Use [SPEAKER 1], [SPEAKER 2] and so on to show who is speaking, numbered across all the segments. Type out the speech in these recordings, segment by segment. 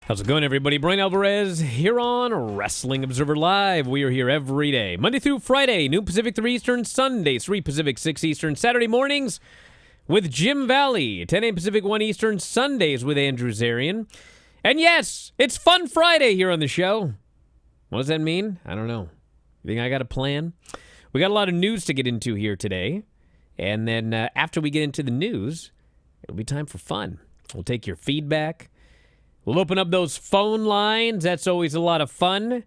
[SPEAKER 1] How's it going, everybody? Bryan Alvarez here on Wrestling Observer Live. We are here every day, Monday through Friday, noon Pacific, 3 Eastern, Sunday, 3 Pacific, 6 Eastern, Saturday mornings with Jim Valley, 10 a.m. Pacific, 1 Eastern, Sundays with Andrew Zarian. And yes, it's Fun Friday here on the show. What does that mean? I don't know. You think I got a plan? We got a lot of news to get into here today. And then after we get into the news, it'll be time for fun. We'll take your feedback. We'll open up those phone lines. That's always a lot of fun.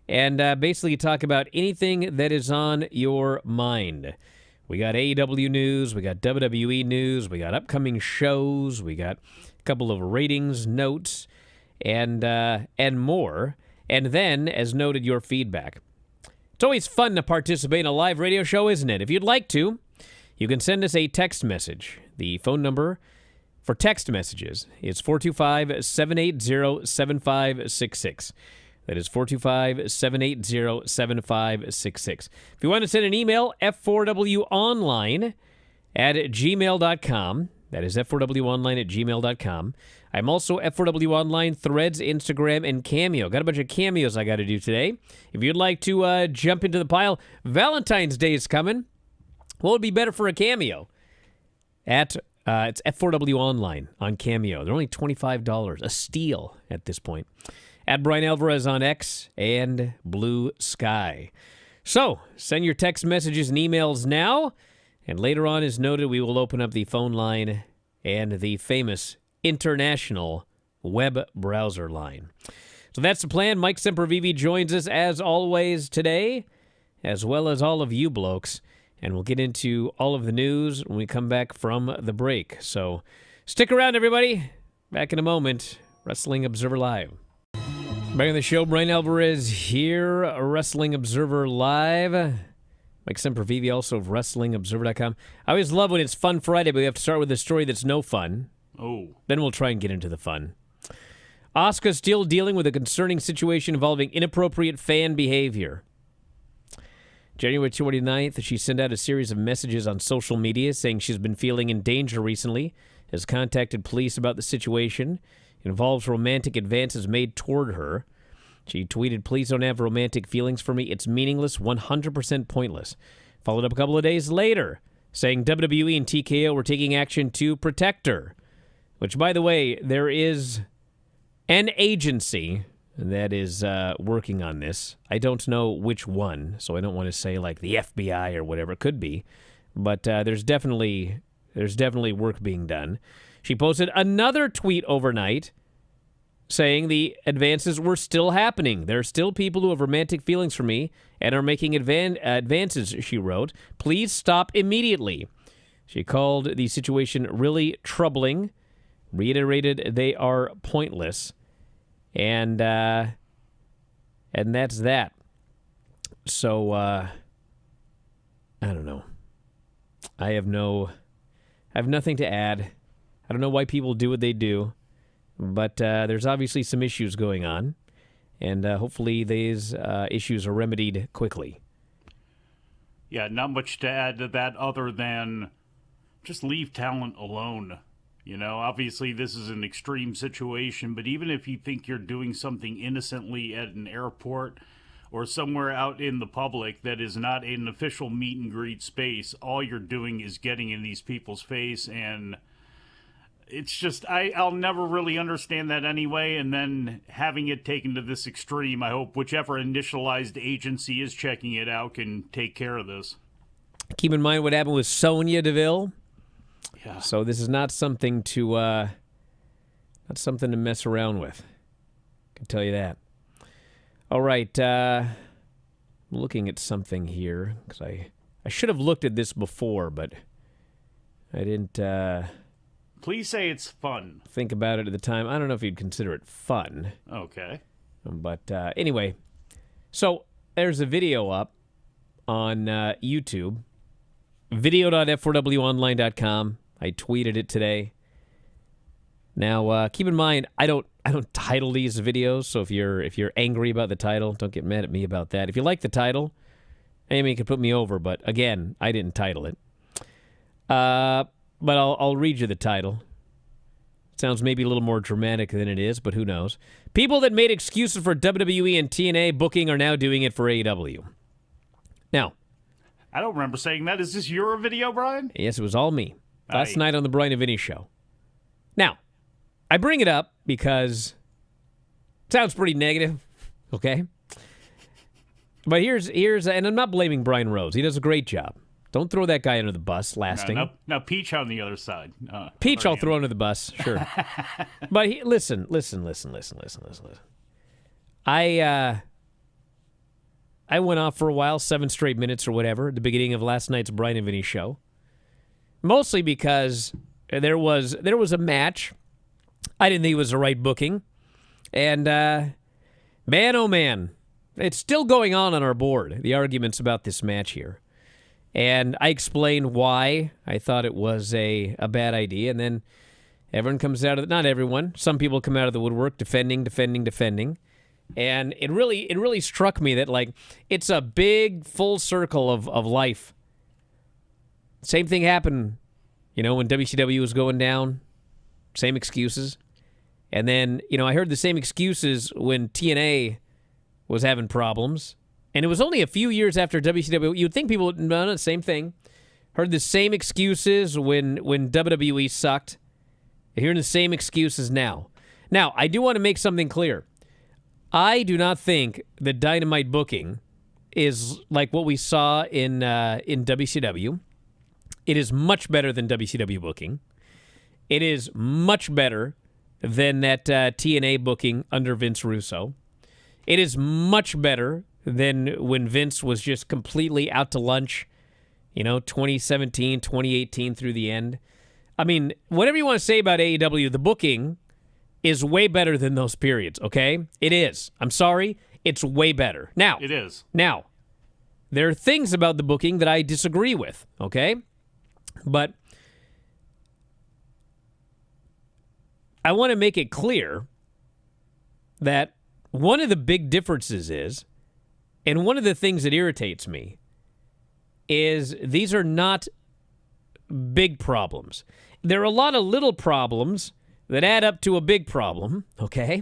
[SPEAKER 1] And basically talk about anything that is on your mind. We got AEW news. We got WWE news. We got upcoming shows. We got a couple of ratings notes and more. And then, as noted, your feedback. It's always fun to participate in a live radio show, isn't it? If you'd like to, you can send us a text message. The phone number for text messages is 425-780-7566. That is 425-780-7566. If you want to send an email, f4wonline@gmail.com. That is f4wonline@gmail.com. I'm also F4W Online, Threads, Instagram, and Cameo. Got a bunch of cameos I got to do today. If you'd like to jump into the pile, Valentine's Day is coming. What would be better for a cameo? It's F4W Online on Cameo. They're only $25, a steal at this point. At Bryan Alvarez on X and Blue Sky. So, send your text messages and emails now. And later on, as noted, we will open up the phone line and the famous international web browser line. So that's the plan. Mike Sempervive joins us as always today, as well as all of you blokes. And we'll get into all of the news when we come back from the break. So stick around, everybody. Back in a moment. Wrestling Observer Live. Back on the show, Bryan Alvarez here, Wrestling Observer Live. Mike Sempervive, also of WrestlingObserver.com. I always love when it's Fun Friday, but we have to start with a story that's no fun.
[SPEAKER 2] Oh.
[SPEAKER 1] Then we'll try and get into the fun. Asuka still dealing with a concerning situation involving inappropriate fan behavior. January 29th, she sent out a series of messages on social media saying she's been feeling in danger recently, has contacted police about the situation. It involves romantic advances made toward her. She tweeted, "Please don't have romantic feelings for me. It's meaningless, 100% pointless." Followed up a couple of days later, saying WWE and TKO were taking action to protect her. Which, by the way, there is an agency that is working on this. I don't know which one, so I don't want to say like the FBI or whatever it could be. But there's definitely work being done. She posted another tweet overnight saying the advances were still happening. There are still people who have romantic feelings for me and are making advances, she wrote. Please stop immediately. She called the situation really troubling, reiterated they are pointless, and that's that. So, I don't know. I have nothing to add. I don't know why people do what they do, but there's obviously some issues going on, and hopefully these issues are remedied quickly.
[SPEAKER 2] Yeah, not much to add to that other than just leave talent alone. You know, obviously this is an extreme situation, but even if you think you're doing something innocently at an airport or somewhere out in the public that is not an official meet and greet space, all you're doing is getting in these people's face, and it's just, I'll never really understand that anyway, and then having it taken to this extreme, I hope whichever initialized agency is checking it out can take care of this.
[SPEAKER 1] Keep in mind what happened with Sonya Deville.
[SPEAKER 2] Yeah.
[SPEAKER 1] So this is not something to mess around with. I can tell you that. All right, I'm looking at something here because I should have looked at this before, but I didn't.
[SPEAKER 2] Please say it's fun.
[SPEAKER 1] Think about it at the time. I don't know if you'd consider it fun.
[SPEAKER 2] Okay.
[SPEAKER 1] But anyway, so there's a video up on YouTube. Video.f4wonline.com. I tweeted it today. Now, keep in mind, I don't title these videos, so if you're angry about the title, don't get mad at me about that. If you like the title, Amy can put me over, but again, I didn't title it. But I'll read you the title. Sounds maybe a little more dramatic than it is, but who knows? People that made excuses for WWE and TNA booking are now doing it for AEW. Now,
[SPEAKER 2] I don't remember saying that. Is this your video, Bryan?
[SPEAKER 1] yes, it was all me. Last night on the Bryan and Vinny show. Now, I bring it up because it sounds pretty negative, okay? But here's, and I'm not blaming Brian Rose. He does a great job. Don't throw that guy under the bus, lasting.
[SPEAKER 2] Now Peach on the other side.
[SPEAKER 1] Peach I'll throw under the bus, sure. But listen. I went off for a while, 7 straight minutes or whatever, at the beginning of last night's Bryan and Vinny show. Mostly because there was a match. I didn't think it was the right booking. And man, oh man, it's still going on our board, the arguments about this match here. And I explained why I thought it was a bad idea. And then everyone comes out of not everyone. Some people come out of the woodwork defending. And it really struck me that, like, it's a big full circle of life. Same thing happened, when WCW was going down. Same excuses. And then, I heard the same excuses when TNA was having problems. And it was only a few years after WCW. You'd think people would know the same thing. Heard the same excuses when WWE sucked. Hearing the same excuses now. Now, I do want to make something clear. I do not think that Dynamite booking is like what we saw in WCW. It is much better than WCW booking. It is much better than that TNA booking under Vince Russo. It is much better than when Vince was just completely out to lunch, 2017, 2018 through the end. I mean, whatever you want to say about AEW, the booking is way better than those periods, okay? It is. I'm sorry. It's way better. Now,
[SPEAKER 2] it is.
[SPEAKER 1] Now, there are things about the booking that I disagree with, okay? But I want to make it clear that one of the big differences is, and one of the things that irritates me, is these are not big problems. There are a lot of little problems that add up to a big problem, okay?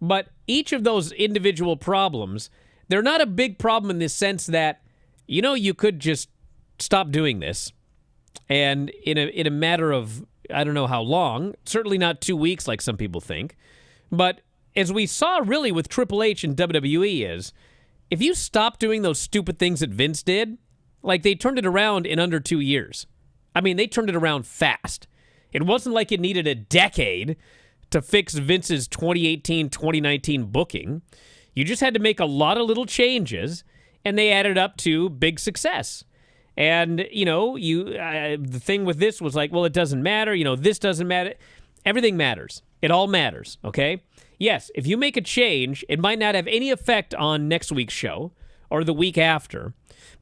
[SPEAKER 1] But each of those individual problems, they're not a big problem in the sense that, you could just stop doing this. And in a matter of, I don't know how long, certainly not 2 weeks like some people think. But as we saw really with Triple H and WWE is, if you stop doing those stupid things that Vince did, like they turned it around in under 2 years. I mean, they turned it around fast. It wasn't like it needed a decade to fix Vince's 2018, 2019 booking. You just had to make a lot of little changes, and they added up to big success. And, the thing with this was like, well, it doesn't matter. This doesn't matter. Everything matters. It all matters, okay? Yes, if you make a change, it might not have any effect on next week's show or the week after,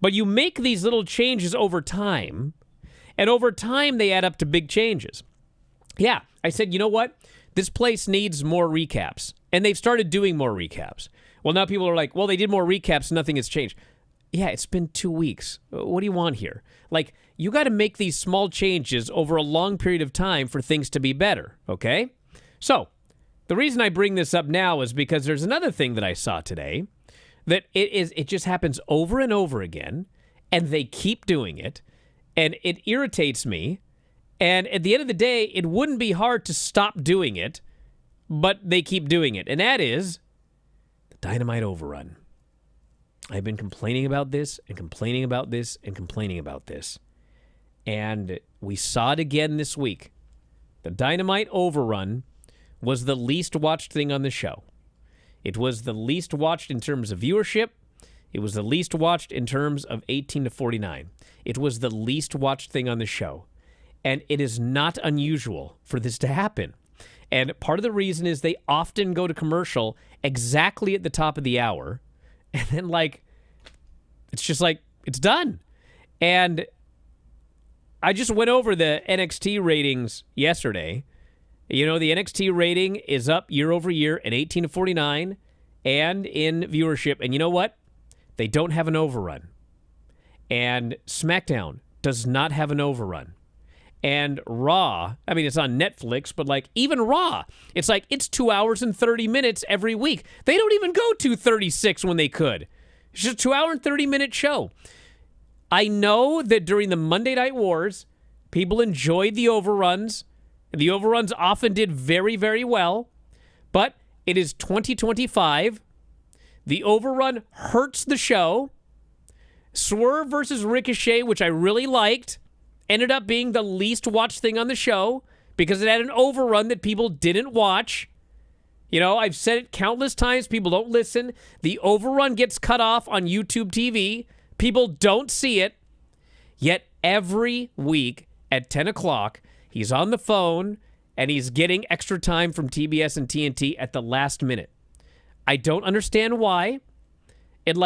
[SPEAKER 1] but you make these little changes over time, and over time they add up to big changes. Yeah, I said, you know what? This place needs more recaps, and they've started doing more recaps. Well, now people are like, well, they did more recaps, nothing has changed. Yeah, it's been 2 weeks. What do you want here? Like, you got to make these small changes over a long period of time for things to be better, okay? So, the reason I bring this up now is because there's another thing that I saw today that it just happens over and over again, and they keep doing it, and it irritates me, and at the end of the day, it wouldn't be hard to stop doing it, but they keep doing it, and that is the Dynamite overrun. I've been complaining about this and complaining about this and complaining about this. And we saw it again this week. The Dynamite overrun was the least watched thing on the show. It was the least watched in terms of viewership. It was the least watched in terms of 18 to 49. It was the least watched thing on the show. And it is not unusual for this to happen. And part of the reason is they often go to commercial exactly at the top of the hour. And then, it's just it's done. And I just went over the NXT ratings yesterday. The NXT rating is up year over year at 18 to 49 and in viewership. And you know what? They don't have an overrun. And SmackDown does not have an overrun. And Raw, I mean, it's on Netflix, but like even Raw, it's like it's 2 hours and 30 minutes every week. They don't even go 2:36 when they could. It's just a 2 hour and 30-minute show. I know that during the Monday Night Wars, people enjoyed the overruns. The overruns often did very, very well. But it is 2025. The overrun hurts the show. Swerve versus Ricochet, which I really liked, ended up being the least watched thing on the show because it had an overrun that people didn't watch. You know, I've said it countless times. People don't listen. The overrun gets cut off on YouTube TV. People don't see it. Yet every week at 10 o'clock, he's on the phone and he's getting extra time from TBS and TNT at the last minute. I don't understand why. It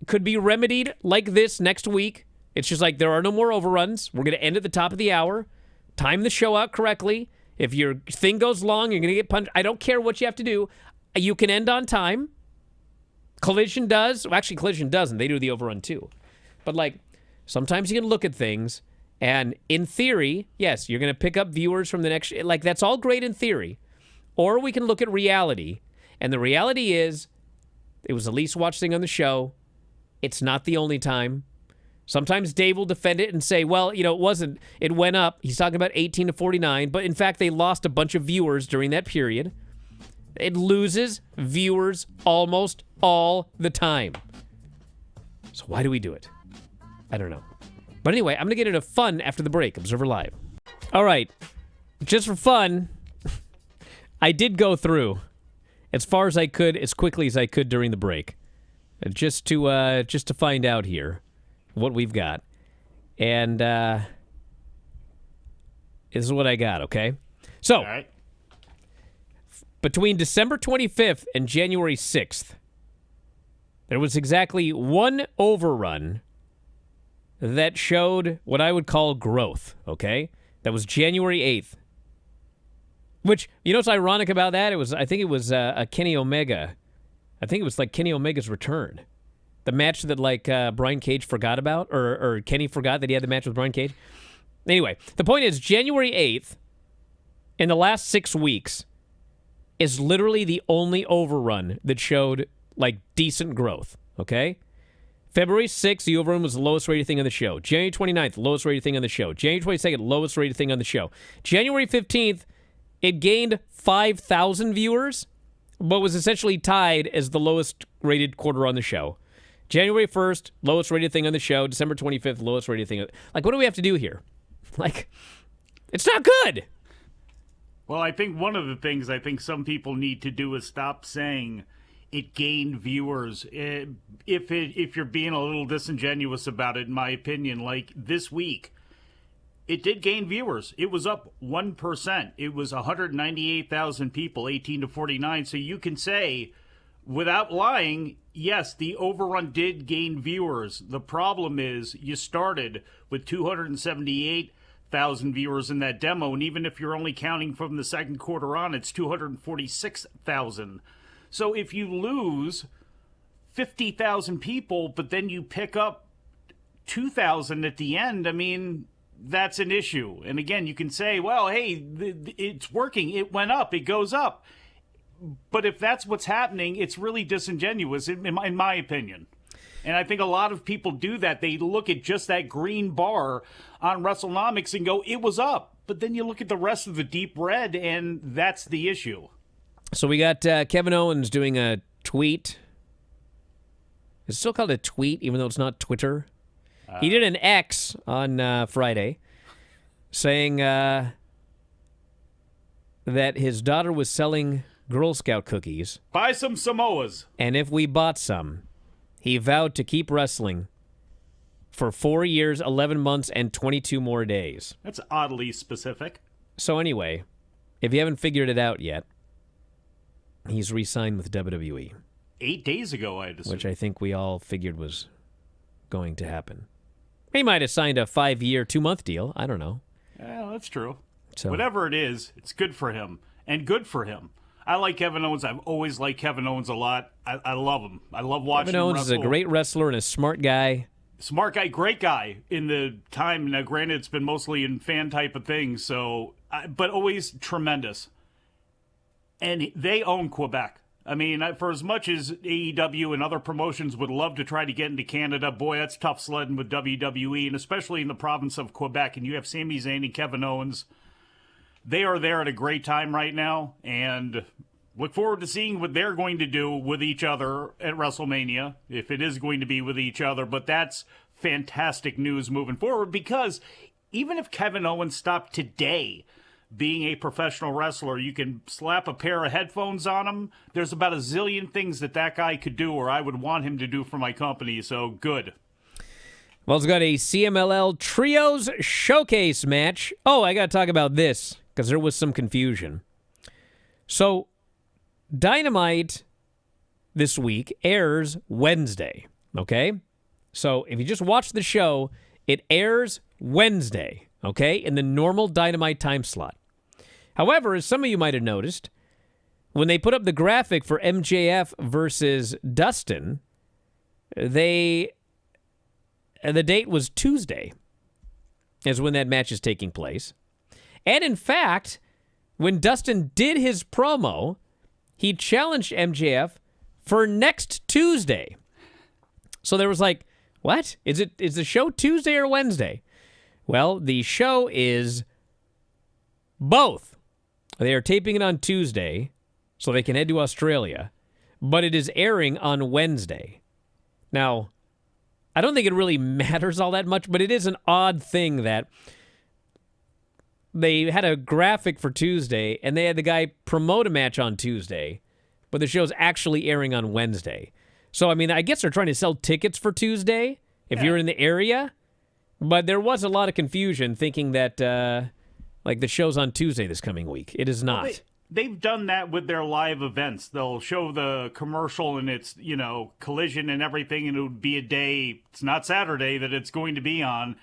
[SPEAKER 1] could be remedied like this next week. It's just like there are no more overruns. We're going to end at the top of the hour. Time the show out correctly. If your thing goes long, you're going to get punched. I don't care what you have to do. You can end on time. Collision does. Well, actually, Collision doesn't. They do the overrun too. But sometimes you can look at things, and in theory, yes, you're going to pick up viewers from the next. That's all great in theory. Or we can look at reality, and the reality is, it was the least watched thing on the show. It's not the only time. Sometimes Dave will defend it and say, well, it wasn't. It went up. He's talking about 18 to 49, but in fact, they lost a bunch of viewers during that period. It loses viewers almost all the time. So why do we do it? I don't know. But anyway, I'm going to get into fun after the break. Observer Live. All right. Just for fun, I did go through as far as I could, as quickly as I could during the break, just to find out here what we've got. And this is what I got, okay? So,
[SPEAKER 2] All right.
[SPEAKER 1] Between December 25th and January 6th, there was exactly one overrun that showed what I would call growth, okay? That was January 8th. Which, what's ironic about that? I think it was a Kenny Omega. I think it was Kenny Omega's return. The match that Brian Cage forgot about, or Kenny forgot that he had the match with Brian Cage. Anyway, the point is January 8th, in the last 6 weeks, is literally the only overrun that showed decent growth, okay? February 6th, the overrun was the lowest rated thing on the show. January 29th, lowest rated thing on the show. January 22nd, lowest rated thing on the show. January 15th, it gained 5,000 viewers, but was essentially tied as the lowest rated quarter on the show. January 1st, lowest rated thing on the show. December 25th, lowest rated thing. What do we have to do here? It's not good.
[SPEAKER 2] Well, I think one of the things I think some people need to do is stop saying it gained viewers. If you're being a little disingenuous about it, in my opinion, this week, it did gain viewers. It was up 1%. It was 198,000 people, 18 to 49. So you can say, without lying, yes, the overrun did gain viewers. The problem is you started with 278,000 viewers in that demo, and even if you're only counting from the second quarter on, it's 246,000. So if you lose 50,000 people, but then you pick up 2,000 at the end, that's an issue. And again, you can say, well, hey, it's working. It went up. It goes up. But if that's what's happening, it's really disingenuous, in my opinion. And I think a lot of people do that. They look at just that green bar on WrestleNomics and go, it was up. But then you look at the rest of the deep red, and that's the issue.
[SPEAKER 1] So we got Kevin Owens doing a tweet. It's still called a tweet, even though it's not Twitter. He did an X on Friday saying that his daughter was selling Girl Scout cookies.
[SPEAKER 2] Buy some Samoas.
[SPEAKER 1] And if we bought some, he vowed to keep wrestling for 4 years, 11 months, and 22 more days.
[SPEAKER 2] That's oddly specific.
[SPEAKER 1] So anyway, if you haven't figured it out yet, he's re-signed with WWE.
[SPEAKER 2] 8 days ago, I'd assume.
[SPEAKER 1] Which I think we all figured was going to happen. He might have signed a 5-year, 2-month deal. I don't know.
[SPEAKER 2] Yeah, that's true.
[SPEAKER 1] So,
[SPEAKER 2] whatever it is, it's good for him. And good for him. I like Kevin Owens. I've always liked Kevin Owens a lot. I love him. I love watching him
[SPEAKER 1] Kevin Owens
[SPEAKER 2] wrestle.
[SPEAKER 1] is a great wrestler and a smart guy.
[SPEAKER 2] Smart guy, great guy in the time. Now, granted, it's been mostly in fan type of things, so but always tremendous. And they own Quebec. I mean, for as much as AEW and other promotions would love to try to get into Canada, boy, that's tough sledding with WWE, and especially in the province of Quebec. And you have Sami Zayn and Kevin Owens. They are there at a great time right now, and look forward to seeing what they're going to do with each other at WrestleMania, if it is going to be with each other. But that's fantastic news moving forward, because even if Kevin Owens stopped today being a professional wrestler, you can slap a pair of headphones on him. There's about a zillion things that guy could do, or I would want him to do for my company, so good.
[SPEAKER 1] Well, it's got a CMLL Trios Showcase match. Oh, I got to talk about this, because there was some confusion. So, Dynamite this week airs Wednesday, okay? So, if you just watch the show, it airs Wednesday, okay, in the normal Dynamite time slot. However, as some of you might have noticed, when they put up the graphic for MJF versus Dustin, the date was Tuesday, is when that match is taking place. And in fact, when Dustin did his promo, he challenged MJF for next Tuesday. So there was like, what? Is the show Tuesday or Wednesday? Well, the show is both. They are taping it on Tuesday so they can head to Australia, but it is airing on Wednesday. Now, I don't think it really matters all that much, but it is an odd thing that they had a graphic for Tuesday, and they had the guy promote a match on Tuesday, but the show's actually airing on Wednesday. So, I mean, I guess they're trying to sell tickets for Tuesday if you're in the area, but there was a lot of confusion thinking that, like, the show's on Tuesday this coming week. It is not.
[SPEAKER 2] Well, they've done that with their live events. They'll show the commercial and it's, collision and everything, and it would be a day, it's not Saturday, that it's going to be on.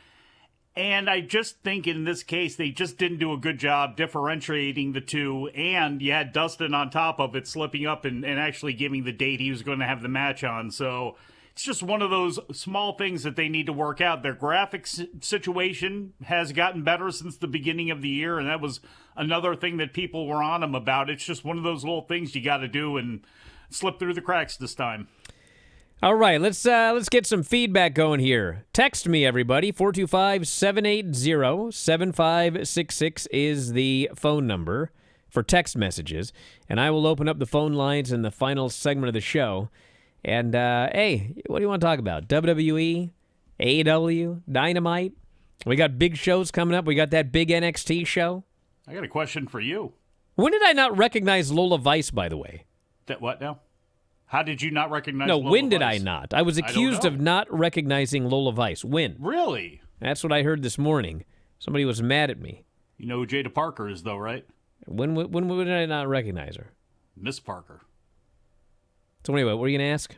[SPEAKER 2] And I just think in this case, they just didn't do a good job differentiating the two. And you had Dustin on top of it, slipping up and actually giving the date he was going to have the match on. So it's just one of those small things that they need to work out. Their graphics situation has gotten better since the beginning of the year, and that was another thing that people were on them about. It's just one of those little things you got to do and slip through the cracks this time.
[SPEAKER 1] All right, let's get some feedback going here. Text me, everybody. 425-780-7566 is the phone number for text messages, and I will open up the phone lines in the final segment of the show. And, hey, what do you want to talk about? WWE, AEW, Dynamite? We got big shows coming up. We got that big NXT show.
[SPEAKER 2] I got a question for you.
[SPEAKER 1] When did I not recognize Lola Vice, by the way?
[SPEAKER 2] That what now? How did you not recognize
[SPEAKER 1] No,
[SPEAKER 2] Lola
[SPEAKER 1] when did
[SPEAKER 2] Vice?
[SPEAKER 1] I not? I was accused of not recognizing Lola Vice. When?
[SPEAKER 2] Really?
[SPEAKER 1] That's what I heard this morning. Somebody was mad at me.
[SPEAKER 2] You know who Jada Parker is, though, right?
[SPEAKER 1] When did I not recognize her?
[SPEAKER 2] Miss Parker.
[SPEAKER 1] So anyway, what were you going to ask?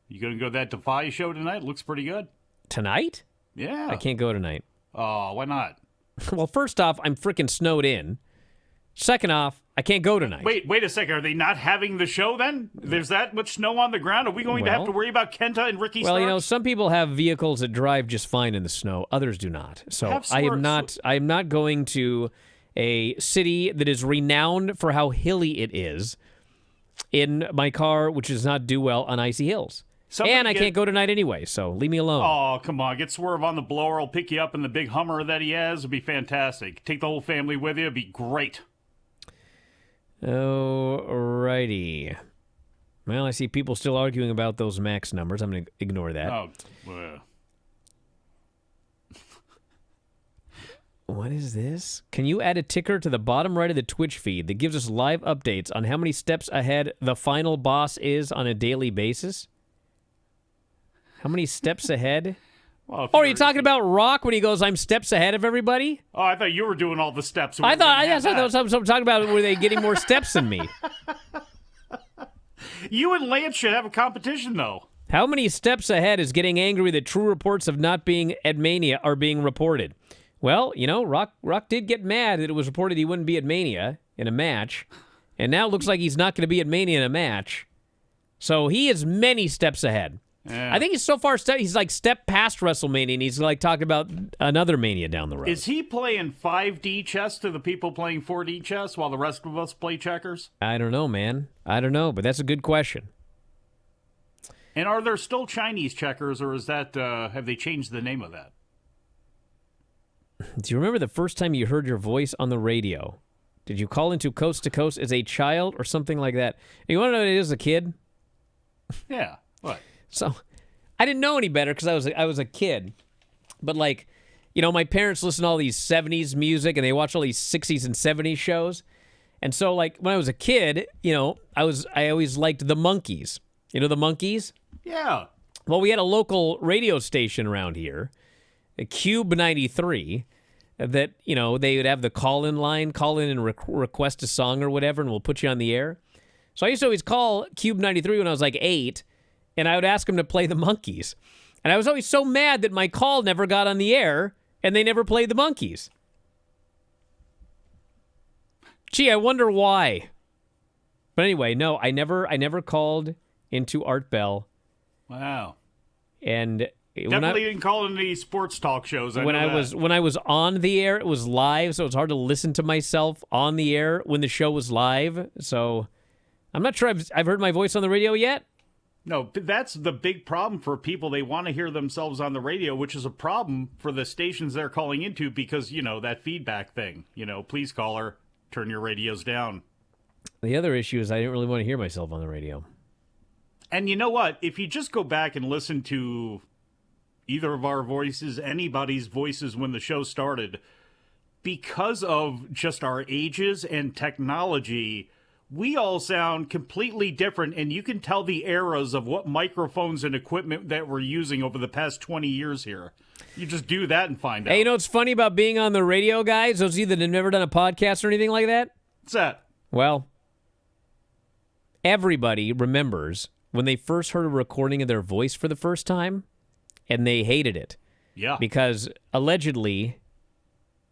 [SPEAKER 2] You going to go to that Defy show tonight? Looks pretty good.
[SPEAKER 1] Tonight?
[SPEAKER 2] Yeah.
[SPEAKER 1] I can't go tonight.
[SPEAKER 2] Oh, why not?
[SPEAKER 1] Well, first off, I'm freaking snowed in. Second off, I can't go tonight.
[SPEAKER 2] Wait a second. Are they not having the show then? There's that much snow on the ground? Are we going to have to worry about Kenta and Ricky
[SPEAKER 1] Well,
[SPEAKER 2] Starks?
[SPEAKER 1] some people have vehicles that drive just fine in the snow. Others do not. So I am not going to a city that is renowned for how hilly it is in my car, which does not do well on icy hills. I can't go tonight anyway, so leave me alone.
[SPEAKER 2] Oh, come on. Get Swerve on the blower. I'll pick you up in the big Hummer that he has. It'll be fantastic. Take the whole family with you. It'll be great.
[SPEAKER 1] Alrighty. Well, I see people still arguing about those max numbers. I'm going to ignore that.
[SPEAKER 2] Oh, well.
[SPEAKER 1] What is this? Can you add a ticker to the bottom right of the Twitch feed that gives us live updates on how many steps ahead the final boss is on a daily basis? How many steps ahead?
[SPEAKER 2] Well,
[SPEAKER 1] are you talking about Rock when he goes, I'm steps ahead of everybody?
[SPEAKER 2] Oh, I thought you were doing all the steps.
[SPEAKER 1] I thought I'm talking about, were they getting more steps than me?
[SPEAKER 2] You and Lance should have a competition, though.
[SPEAKER 1] How many steps ahead is getting angry that true reports of not being at Mania are being reported? Well, Rock did get mad that it was reported he wouldn't be at Mania in a match, and now it looks like he's not going to be at Mania in a match. So he is many steps ahead.
[SPEAKER 2] Yeah.
[SPEAKER 1] I think he's so far he's like stepped past WrestleMania, and he's like talking about another Mania down the road.
[SPEAKER 2] Is he playing 5D chess to the people playing 4D chess while the rest of us play checkers?
[SPEAKER 1] I don't know, man. I don't know, but that's a good question.
[SPEAKER 2] And are there still Chinese checkers, or is that have they changed the name of that?
[SPEAKER 1] Do you remember the first time you heard your voice on the radio? Did you call into Coast to Coast as a child or something like that? And you want to know what it is as a kid?
[SPEAKER 2] Yeah. What?
[SPEAKER 1] So, I didn't know any better because I was a kid. But like, you know, my parents listen to all these 70s music and they watch all these 60s and 70s shows. And so like when I was a kid, you know, I always liked the Monkees. You know the Monkees?
[SPEAKER 2] Yeah.
[SPEAKER 1] Well, we had a local radio station around here, Cube 93, that, you know, they would have the call-in line, call in and request a song or whatever, and we'll put you on the air. So I used to always call Cube 93 when I was like 8, and I would ask them to play the Monkees. And I was always so mad that my call never got on the air, and they never played the Monkees. Gee, I wonder why. But anyway, no, I never called into Art Bell.
[SPEAKER 2] Wow.
[SPEAKER 1] And
[SPEAKER 2] definitely didn't call into these sports talk shows.
[SPEAKER 1] When I was on the air, it was live, so it's hard to listen to myself on the air when the show was live. So I'm not sure I've heard my voice on the radio yet.
[SPEAKER 2] No, that's the big problem for people. They want to hear themselves on the radio, which is a problem for the stations they're calling into because, you know, that feedback thing. You know, please caller, turn your radios down.
[SPEAKER 1] The other issue is I didn't really want to hear myself on the radio.
[SPEAKER 2] And you know what? If you just go back and listen to either of our voices, anybody's voices when the show started, because of just our ages and technology, we all sound completely different, and you can tell the eras of what microphones and equipment that we're using over the past 20 years here. You just do that and find out.
[SPEAKER 1] Hey, you know what's funny about being on the radio, guys? Those of you that have never done a podcast or anything like that?
[SPEAKER 2] What's that?
[SPEAKER 1] Well, everybody remembers when they first heard a recording of their voice for the first time, and they hated it.
[SPEAKER 2] Yeah.
[SPEAKER 1] Because allegedly,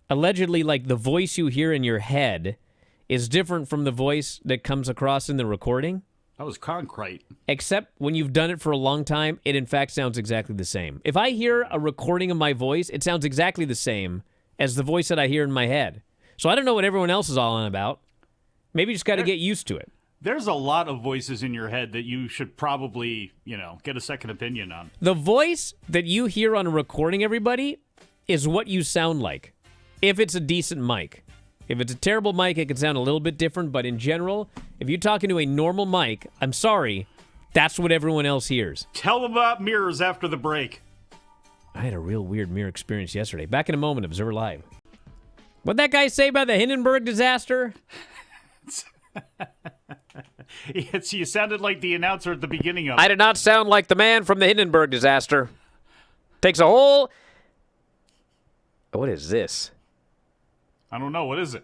[SPEAKER 1] like the voice you hear in your head is different from the voice that comes across in the recording.
[SPEAKER 2] That was concrete.
[SPEAKER 1] Except when you've done it for a long time, it in fact sounds exactly the same. If I hear a recording of my voice, it sounds exactly the same as the voice that I hear in my head. So I don't know what everyone else is all on about. Maybe you just got to get used to it.
[SPEAKER 2] There's a lot of voices in your head that you should probably, you know, get a second opinion on.
[SPEAKER 1] The voice that you hear on a recording, everybody, is what you sound like. If it's a decent mic. If it's a terrible mic, it can sound a little bit different, but in general, if you're talking to a normal mic, I'm sorry, that's what everyone else hears.
[SPEAKER 2] Tell them about mirrors after the break.
[SPEAKER 1] I had a real weird mirror experience yesterday. Back in a moment, Observer Live. What'd that guy say about the Hindenburg disaster?
[SPEAKER 2] You sounded like the announcer at the beginning of it.
[SPEAKER 1] I did not sound like the man from the Hindenburg disaster. Takes a whole... What is this?
[SPEAKER 2] I don't know. What is it?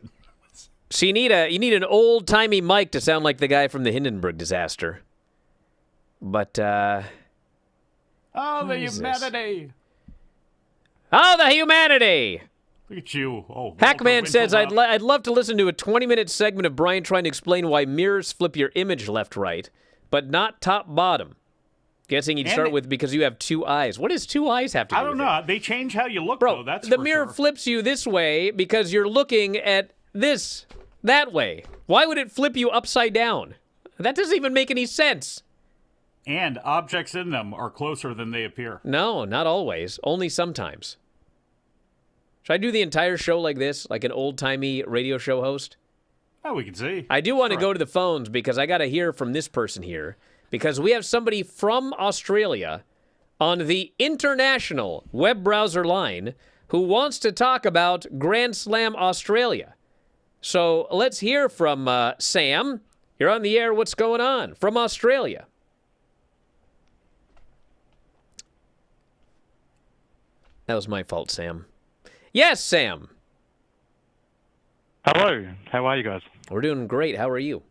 [SPEAKER 1] So you need an old-timey mic to sound like the guy from the Hindenburg disaster. But,
[SPEAKER 2] Oh, the humanity.
[SPEAKER 1] Oh, the humanity!
[SPEAKER 2] Look at you. Oh,
[SPEAKER 1] Hackman says, I'd love to listen to a 20-minute segment of Bryan trying to explain why mirrors flip your image left-right, but not top-bottom. Guessing you'd start with because you have two eyes. What does two eyes have to do with it?
[SPEAKER 2] I don't know. They change how you look,
[SPEAKER 1] Bro,
[SPEAKER 2] though. That's
[SPEAKER 1] the mirror flips you this way because you're looking at that way. Why would it flip you upside down? That doesn't even make any sense.
[SPEAKER 2] And objects in them are closer than they appear.
[SPEAKER 1] No, not always. Only sometimes. Should I do the entire show like this, like an old-timey radio show host?
[SPEAKER 2] Oh, we can see.
[SPEAKER 1] I do want to go to the phones because I got to hear from this person here. Because we have somebody from Australia on the international web browser line who wants to talk about Grand Slam Australia. So let's hear from Sam. You're on the air. What's going on from Australia? That was my fault, Sam. Yes, Sam.
[SPEAKER 3] Hello. How are you guys?
[SPEAKER 1] We're doing great. How are you?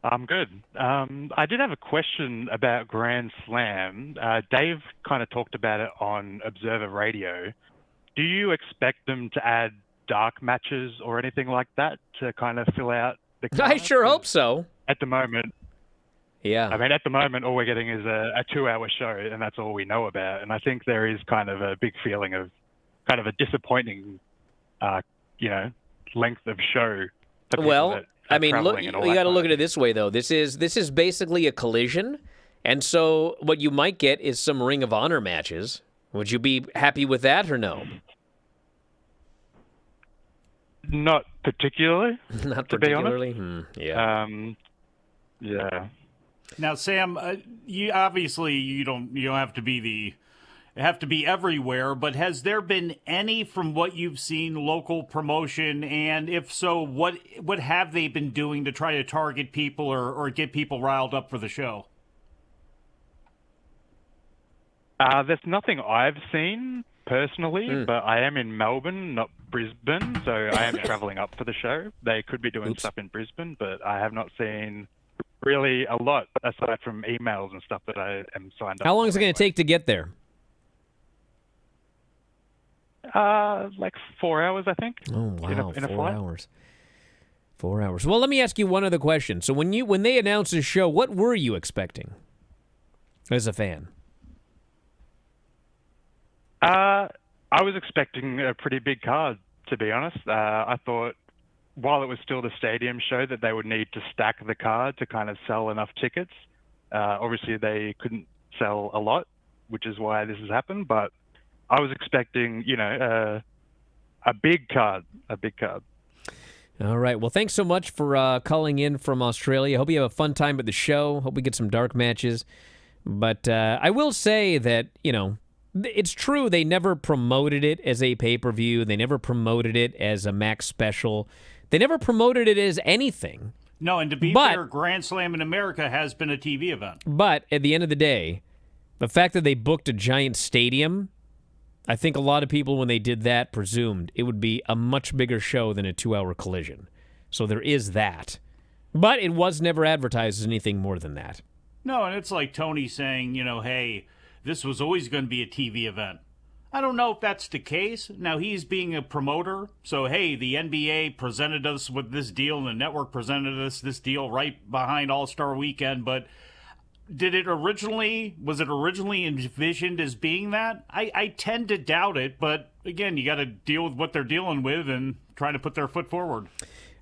[SPEAKER 3] I'm good. I did have a question about Grand Slam. Dave kind of talked about it on Observer Radio. Do you expect them to add dark matches or anything like that to kind of fill out the card?
[SPEAKER 1] I sure hope so.
[SPEAKER 3] At the moment.
[SPEAKER 1] Yeah.
[SPEAKER 3] I mean, at the moment, all we're getting is a 2-hour show, and that's all we know about. And I think there is kind of a big feeling of kind of a disappointing, length of show for people
[SPEAKER 1] Well,
[SPEAKER 3] that
[SPEAKER 1] I
[SPEAKER 3] are
[SPEAKER 1] mean, look,
[SPEAKER 3] traveling
[SPEAKER 1] you
[SPEAKER 3] and all that
[SPEAKER 1] got to
[SPEAKER 3] kind
[SPEAKER 1] look
[SPEAKER 3] of
[SPEAKER 1] at it this way, though. This is basically a collision, and so what you might get is some Ring of Honor matches. Would you be happy with that or no?
[SPEAKER 3] Not particularly.
[SPEAKER 1] Not
[SPEAKER 3] to be honest.
[SPEAKER 1] particularly. Yeah.
[SPEAKER 3] Yeah.
[SPEAKER 2] Now, Sam, you obviously you don't have to be everywhere, but has there been any, from what you've seen, local promotion? And if so, what have they been doing to try to target people or get people riled up for the show?
[SPEAKER 3] There's nothing I've seen personally, but I am in Melbourne, not Brisbane, so I am traveling up for the show. They could be doing stuff in Brisbane, but I have not seen really a lot aside from emails and stuff that I am signed up.
[SPEAKER 1] How long is it going to take to get there?
[SPEAKER 3] Like 4 hours, I think.
[SPEAKER 1] Oh wow,
[SPEAKER 3] in a
[SPEAKER 1] 4
[SPEAKER 3] flight.
[SPEAKER 1] hours. 4 hours. Well, let me ask you one other question. So when they announced the show, what were you expecting as a fan?
[SPEAKER 3] I was expecting a pretty big card, to be honest. I thought while it was still the stadium show that they would need to stack the card to kind of sell enough tickets. Obviously, they couldn't sell a lot, which is why this has happened. But I was expecting, a big card,
[SPEAKER 1] All right. Well, thanks so much for calling in from Australia. Hope you have a fun time at the show. Hope we get some dark matches. But I will say that, it's true they never promoted it as a pay-per-view. They never promoted it as a Max special. They never promoted it as anything.
[SPEAKER 2] No, and to be fair, Grand Slam in America has been a TV event.
[SPEAKER 1] But at the end of the day, the fact that they booked a giant stadium, I think a lot of people, when they did that, presumed it would be a much bigger show than a 2-hour collision. So there is that. But it was never advertised as anything more than that.
[SPEAKER 2] No, and it's like Tony saying, hey, this was always going to be a TV event. I don't know if that's the case. Now, he's being a promoter, so, hey, the NBA presented us with this deal, and the network presented us this deal right behind All-Star Weekend, but was it originally envisioned as being that? I tend to doubt it, but, again, you got to deal with what they're dealing with and trying to put their foot forward.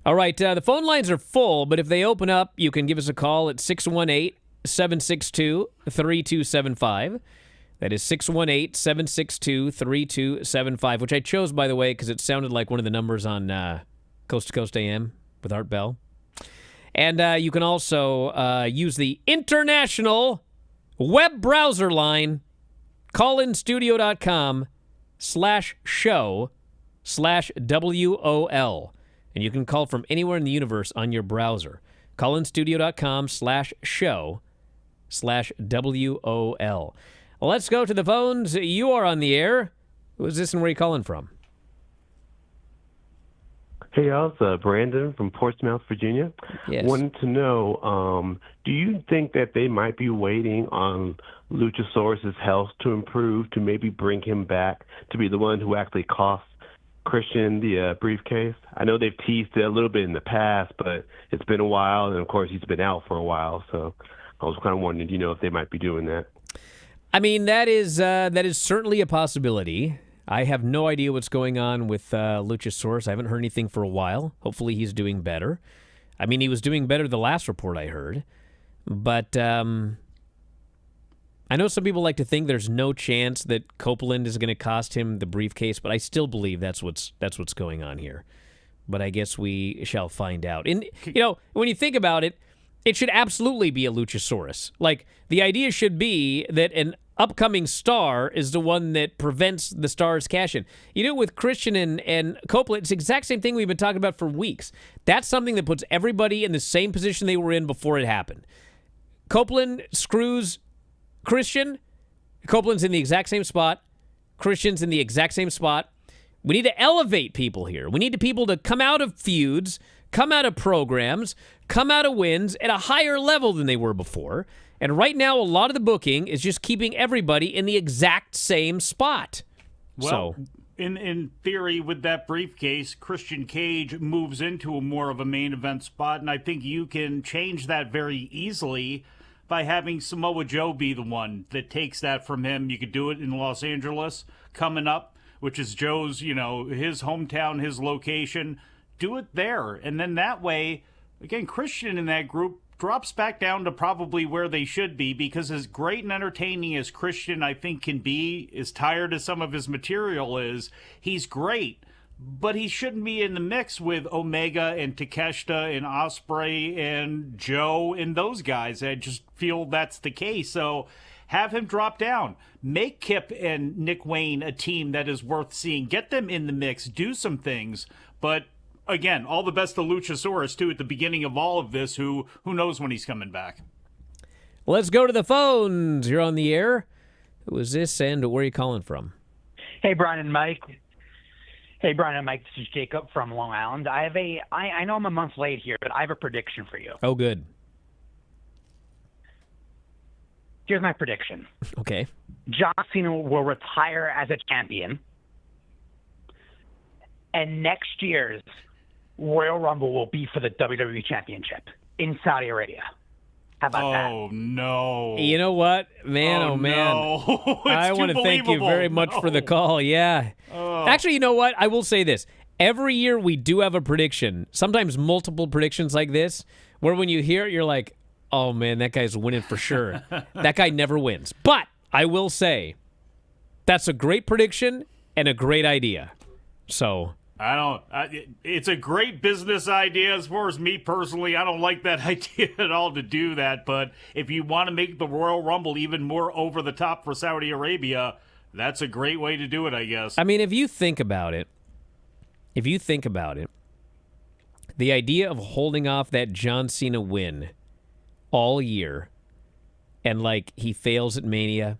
[SPEAKER 1] All right, the phone lines are full, but if they open up, you can give us a call at 618-762-3275. That is 618-762-3275, which I chose, by the way, because it sounded like one of the numbers on Coast to Coast AM with Art Bell. And you can also use the international web browser line, callinstudio.com/show/WOL. And you can call from anywhere in the universe on your browser. callinstudio.com/show/WOL. Let's go to the phones. You are on the air. Who is this and where are you calling from?
[SPEAKER 4] Hey, y'all. It's Brandon from Portsmouth, Virginia.
[SPEAKER 1] Yes.
[SPEAKER 4] Wanted to know, do you think that they might be waiting on Luchasaurus' health to improve to maybe bring him back to be the one who actually cost Christian the briefcase? I know they've teased it a little bit in the past, but it's been a while, and of course he's been out for a while, so I was kind of wondering, if they might be doing that?
[SPEAKER 1] I mean, that is certainly a possibility. I have no idea what's going on with Luchasaurus. I haven't heard anything for a while. Hopefully he's doing better. I mean, he was doing better the last report I heard. But I know some people like to think there's no chance that Copeland is going to cost him the briefcase, but I still believe that's what's going on here. But I guess we shall find out. And, when you think about it, it should absolutely be a Luchasaurus. Like, the idea should be that an upcoming star is the one that prevents the star's cash-in. With Christian and Copeland, it's the exact same thing we've been talking about for weeks. That's something that puts everybody in the same position they were in before it happened. Copeland screws Christian. Copeland's in the exact same spot. Christian's in the exact same spot. We need to elevate people here. We need people to come out of feuds, come out of programs, come out of wins at a higher level than they were before. And right now, a lot of the booking is just keeping everybody in the exact same spot.
[SPEAKER 2] Well, in theory, with that briefcase, Christian Cage moves into a more of a main event spot, and I think you can change that very easily by having Samoa Joe be the one that takes that from him. You could do it in Los Angeles coming up, which is Joe's, his hometown, his location. Do it there. And then that way, again, Christian in that group drops back down to probably where they should be, because as great and entertaining as Christian, I think, can be, as tired as some of his material is, he's great. But he shouldn't be in the mix with Omega and Takeshita and Ospreay and Joe and those guys. I just feel that's the case. So have him drop down. Make Kip and Nick Wayne a team that is worth seeing. Get them in the mix. Do some things. But again, all the best to Luchasaurus, too, at the beginning of all of this, who knows when he's coming back.
[SPEAKER 1] Let's go to the phones. You're on the air. Who is this, and where are you calling from?
[SPEAKER 5] Hey, Bryan and Mike. This is Jacob from Long Island. I know I'm a month late here, but I have a prediction for you.
[SPEAKER 1] Oh, good.
[SPEAKER 5] Here's my prediction.
[SPEAKER 1] Okay.
[SPEAKER 5] John Cena will retire as a champion, and next year's Royal Rumble will be for the WWE Championship in Saudi Arabia. How about that?
[SPEAKER 2] Oh, no.
[SPEAKER 1] You know what? Man, man.
[SPEAKER 2] No.
[SPEAKER 1] I want to thank you very much for the call. Yeah. Actually, you know what? I will say this. Every year we do have a prediction, sometimes multiple predictions like this, where when you hear it, you're like, oh, man, that guy's winning for sure. That guy never wins. But I will say that's a great prediction and a great idea. So
[SPEAKER 2] it's a great business idea. As far as me personally, I don't like that idea at all to do that. But if you want to make the Royal Rumble even more over the top for Saudi Arabia, that's a great way to do it, I guess.
[SPEAKER 1] I mean, if you think about it, the idea of holding off that John Cena win all year, and like he fails at Mania,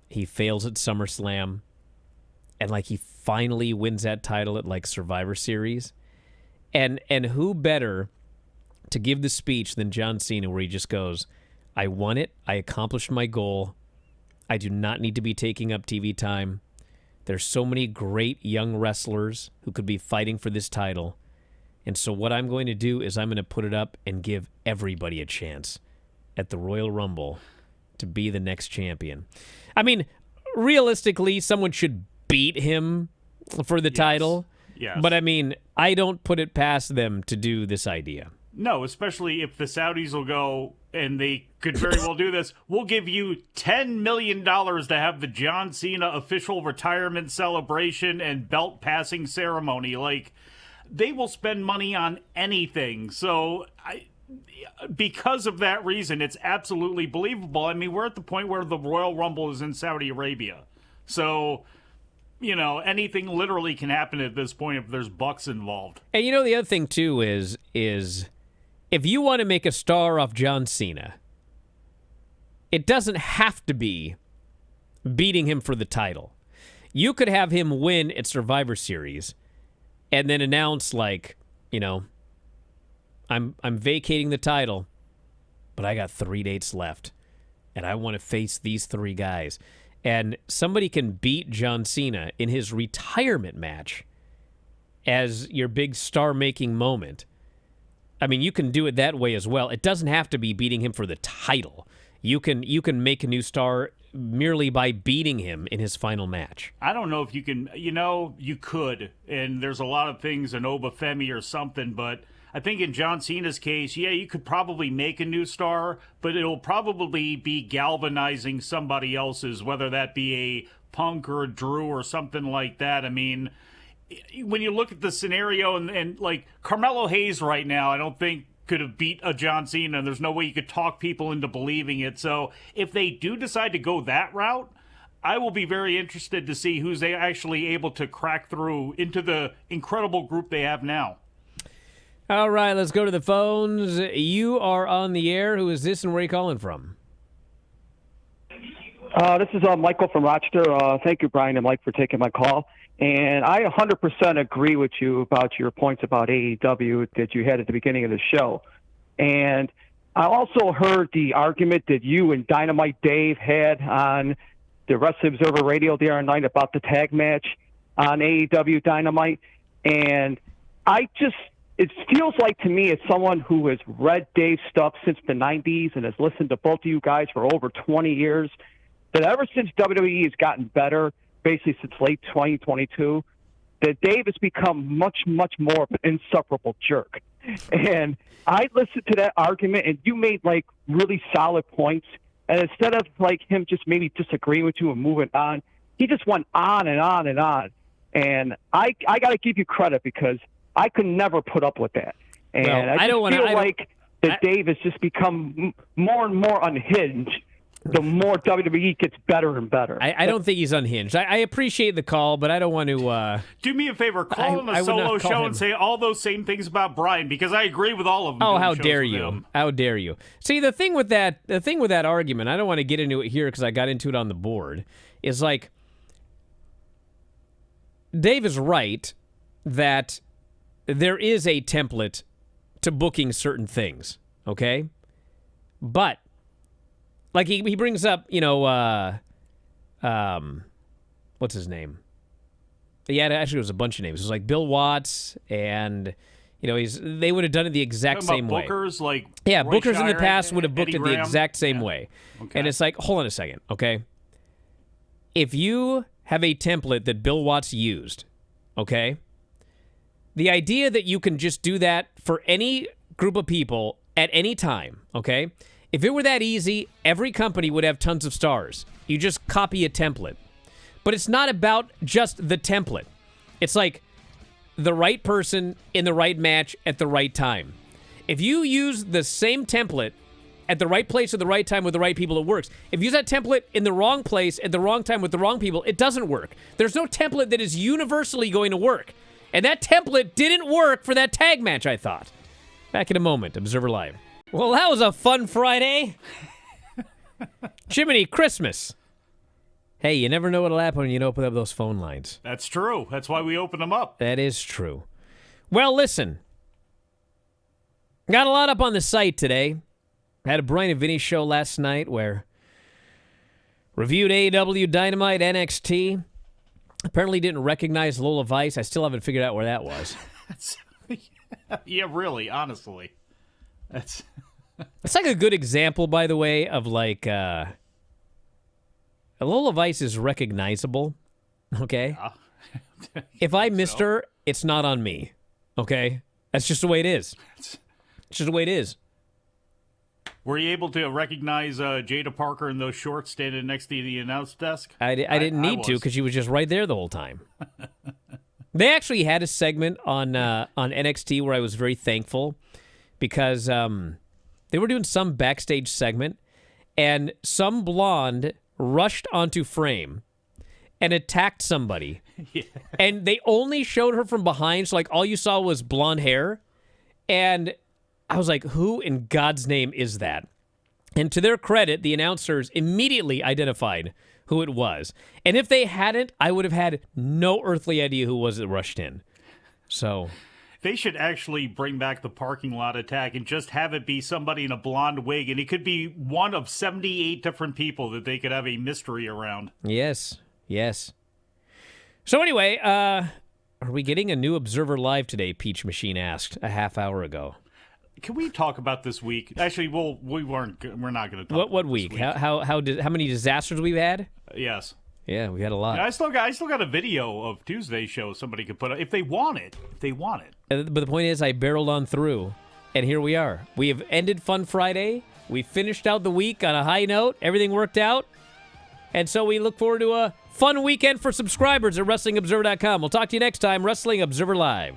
[SPEAKER 1] he fails at SummerSlam, and like he finally wins that title at like Survivor Series, and who better to give the speech than John Cena, where he just goes, I won it, I accomplished my goal, I do not need to be taking up TV time. There's so many great young wrestlers who could be fighting for this title. And so what I'm going to do is I'm going to put it up and give everybody a chance at the Royal Rumble to be the next champion. I mean, realistically, someone should beat him for the title.
[SPEAKER 2] Yes.
[SPEAKER 1] But I mean, I don't put it past them to do this idea.
[SPEAKER 2] No, especially if the Saudis will go, and they could very well do this, we'll give you $10 million to have the John Cena official retirement celebration and belt passing ceremony. Like, they will spend money on anything. So, because of that reason, it's absolutely believable. I mean, we're at the point where the Royal Rumble is in Saudi Arabia. So, anything literally can happen at this point if there's bucks involved.
[SPEAKER 1] And the other thing, too, is if you want to make a star off John Cena, it doesn't have to be beating him for the title. You could have him win at Survivor Series and then announce, like, I'm vacating the title, but I got 3 dates left, and I want to face these 3 guys. And somebody can beat John Cena in his retirement match as your big star-making moment. I mean, you can do it that way as well. It doesn't have to be beating him for the title. You can make a new star merely by beating him in his final match.
[SPEAKER 2] I don't know if you can, you could, and there's a lot of things, an Obafemi or something, but I think in John Cena's case, yeah, you could probably make a new star, but it'll probably be galvanizing somebody else's, whether that be a Punk or a Drew or something like that. I mean, when you look at the scenario and like Carmelo Hayes right now, I don't think could have beat a John Cena, and there's no way you could talk people into believing it. So if they do decide to go that route, I will be very interested to see who's actually able to crack through into the incredible group they have now.
[SPEAKER 1] All right, let's go to the phones. You are on the air. Who is this and where are you calling from?
[SPEAKER 6] This is Michael from Rochester. Thank you, Bryan and Mike, for taking my call. And I 100% agree with you about your points about AEW that you had at the beginning of the show. And I also heard the argument that you and Dynamite Dave had on the Wrestling Observer Radio the other night about the tag match on AEW Dynamite. And I just it feels like to me, as someone who has read Dave's stuff since the 90s and has listened to both of you guys for over 20 years, that ever since WWE has gotten better, basically since late 2022, that Dave has become much, much more of an insufferable jerk. And I listened to that argument, and you made, like, really solid points. And instead of, like, him just maybe disagreeing with you and moving on, he just went on and on and on. And I got to give you credit because I could never put up with that. And
[SPEAKER 1] Well,
[SPEAKER 6] I just feel like that Dave has just become more and more unhinged the more WWE gets better and better.
[SPEAKER 1] I don't think he's unhinged. I appreciate the call, but I don't want to...
[SPEAKER 2] Do me a favor, call him a solo show and say all those same things about Bryan, because I agree with all of them.
[SPEAKER 1] Oh, how dare you. How dare you. See, the thing with that argument, I don't want to get into it here because I got into it on the board, is like, Dave is right that there is a template to booking certain things, okay? But like he brings up, what's his name? Yeah, actually, it was a bunch of names. It was like Bill Watts, and they would have done it the exact same way.
[SPEAKER 2] Bookers, like
[SPEAKER 1] yeah,
[SPEAKER 2] Roy
[SPEAKER 1] bookers in the
[SPEAKER 2] Shire,
[SPEAKER 1] past would have booked
[SPEAKER 2] Eddie
[SPEAKER 1] it the
[SPEAKER 2] Graham.
[SPEAKER 1] exact same way.
[SPEAKER 2] Okay.
[SPEAKER 1] And it's like, hold on a second, okay? If you have a template that Bill Watts used, okay, the idea that you can just do that for any group of people at any time, okay? If it were that easy, every company would have tons of stars. You just copy a template. But it's not about just the template. It's like the right person in the right match at the right time. If you use the same template at the right place at the right time with the right people, it works. If you use that template in the wrong place at the wrong time with the wrong people, it doesn't work. There's no template that is universally going to work. And that template didn't work for that tag match, I thought. Back in a moment, Observer Live. Well, that was a fun Friday. Jiminy Christmas. Hey, you never know what'll happen when you open up those phone lines.
[SPEAKER 2] That's true. That's why we open them up.
[SPEAKER 1] That is true. Well, listen. Got a lot up on the site today. Had a Bryan and Vinny show last night where reviewed AEW Dynamite NXT. Apparently didn't recognize Lola Vice. I still haven't figured out where that was.
[SPEAKER 2] Yeah, really, honestly.
[SPEAKER 1] It's like a good example, by the way, of like Lola Vice is recognizable, okay?
[SPEAKER 2] Yeah.
[SPEAKER 1] If I missed her, it's not on me, okay? That's just the way it is. It's just the way it is.
[SPEAKER 2] Were you able to recognize Jada Parker in those shorts standing next to the announce desk?
[SPEAKER 1] I didn't need to because she was just right there the whole time. They actually had a segment on NXT where I was very thankful because they were doing some backstage segment and some blonde rushed onto frame and attacked somebody. Yeah. And they only showed her from behind, so like all you saw was blonde hair. And I was like, who in God's name is that? And to their credit, the announcers immediately identified who it was. And if they hadn't, I would have had no earthly idea who was that rushed in. So
[SPEAKER 2] they should actually bring back the parking lot attack and just have it be somebody in a blonde wig, and it could be one of 78 different people that they could have a mystery around.
[SPEAKER 1] Yes. So anyway, are we getting a new Observer Live today? Peach Machine asked a half hour ago.
[SPEAKER 2] Can we talk about this week? Actually, we're not going to talk.
[SPEAKER 1] What week? How many disasters we've had?
[SPEAKER 2] Yes.
[SPEAKER 1] Yeah, we had a lot.
[SPEAKER 2] I still got a video of Tuesday's show somebody could put up if they want it.
[SPEAKER 1] But the point is, I barreled on through, and here we are. We have ended Fun Friday. We finished out the week on a high note. Everything worked out. And so we look forward to a fun weekend for subscribers at WrestlingObserver.com. We'll talk to you next time, Wrestling Observer Live.